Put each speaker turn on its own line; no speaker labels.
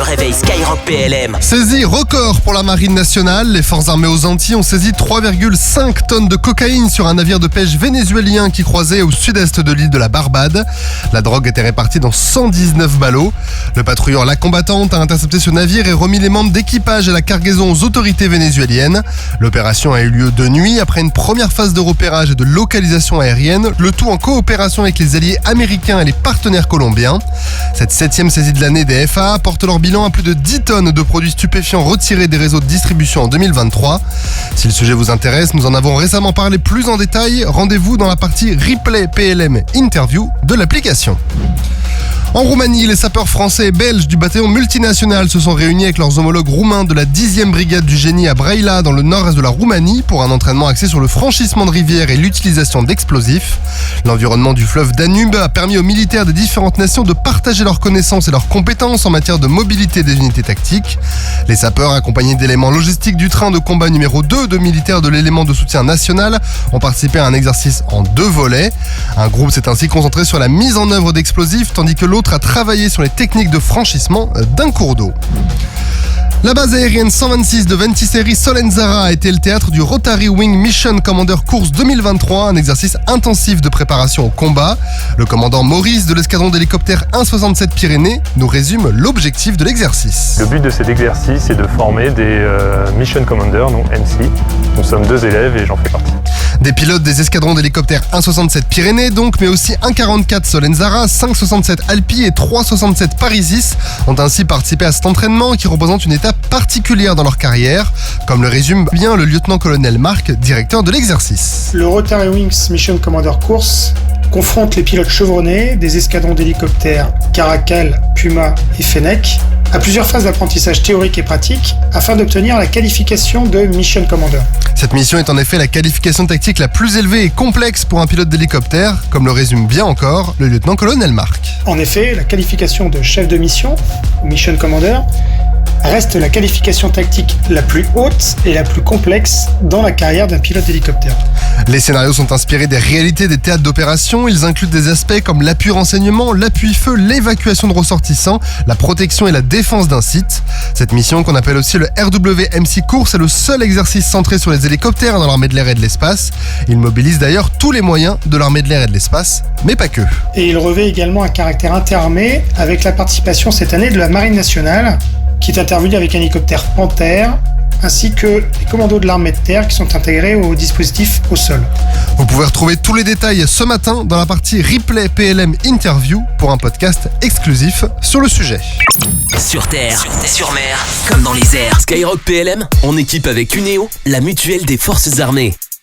réveil Skyrock PLM.
Saisie record pour la Marine nationale. Les forces armées aux Antilles ont saisi 3,5 tonnes de cocaïne sur un navire de pêche vénézuélien qui croisait au sud-est de l'île de la Barbade. La drogue était répartie dans 119 ballots. Le patrouilleur La Combattante a intercepté ce navire et remis les membres d'équipage et la cargaison aux autorités vénézuéliennes. L'opération a eu lieu de nuit après une première phase de repérage et de localisation aérienne, le tout en coopération avec les alliés américains et les partenaires colombiens. Cette 7e saisie de l'année des FAA porte leur bilan à plus de 10 tonnes de produits stupéfiants retirés des réseaux de distribution en 2023. Si le sujet vous intéresse, nous en avons récemment parlé plus en détail. Rendez-vous dans la partie Replay PLM Interview de l'application. En Roumanie, les sapeurs français et belges du bataillon multinational se sont réunis avec leurs homologues roumains de la 10e brigade du génie à Brăila dans le nord-est de la Roumanie pour un entraînement axé sur le franchissement de rivières et l'utilisation d'explosifs. L'environnement du fleuve Danube a permis aux militaires des différentes nations de partager leurs connaissances et leurs compétences en matière de mobilité des unités tactiques. Les sapeurs, accompagnés d'éléments logistiques du train de combat numéro 2 de militaires de l'élément de soutien national, ont participé à un exercice en 2 volets. Un groupe s'est ainsi concentré sur la mise en œuvre d'explosifs, tandis que l'autre a travaillé sur les techniques de franchissement d'un cours d'eau. La base aérienne 126 de Ventiseri Solenzara a été le théâtre du Rotary Wing Mission Commander Course 2023, un exercice intensif de préparation au combat. Le commandant Maurice de l'escadron d'hélicoptères 167 Pyrénées nous résume l'objectif de l'exercice.
Le but de cet exercice est de former des Mission Commanders, donc MC. Nous sommes 2 élèves et j'en fais partie.
Des pilotes des escadrons d'hélicoptères 167 Pyrénées donc, mais aussi 144 Solenzara, 567 Alpi et 367 Parisis ont ainsi participé à cet entraînement qui représente une étape particulière dans leur carrière, comme le résume bien le lieutenant-colonel Marc, directeur de l'exercice.
Le Rotary Wings Mission Commander Course confronte les pilotes chevronnés des escadrons d'hélicoptères Caracal, Puma et Fennec à plusieurs phases d'apprentissage théorique et pratique afin d'obtenir la qualification de Mission Commander.
Cette mission est en effet la qualification tactique la plus élevée et complexe pour un pilote d'hélicoptère, comme le résume bien encore le lieutenant-colonel Marc.
En effet, la qualification de chef de mission, Mission Commander, reste la qualification tactique la plus haute et la plus complexe dans la carrière d'un pilote d'hélicoptère.
Les scénarios sont inspirés des réalités des théâtres d'opération. Ils incluent des aspects comme l'appui renseignement, l'appui feu, l'évacuation de ressortissants, la protection et la défense d'un site. Cette mission, qu'on appelle aussi le RWMC Course, est le seul exercice centré sur les hélicoptères dans l'armée de l'air et de l'espace. Il mobilise d'ailleurs tous les moyens de l'armée de l'air et de l'espace, mais pas que.
Et il revêt également un caractère interarmé avec la participation cette année de la Marine nationale, qui est intervenue avec un hélicoptère Panthère, ainsi que les commandos de l'armée de terre qui sont intégrés au dispositif au sol.
Vous pouvez retrouver tous les détails ce matin dans la partie Replay PLM Interview pour un podcast exclusif sur le sujet.
Sur terre, sur mer, comme dans les airs. Skyrock PLM, en équipe avec Uneo, la mutuelle des forces armées.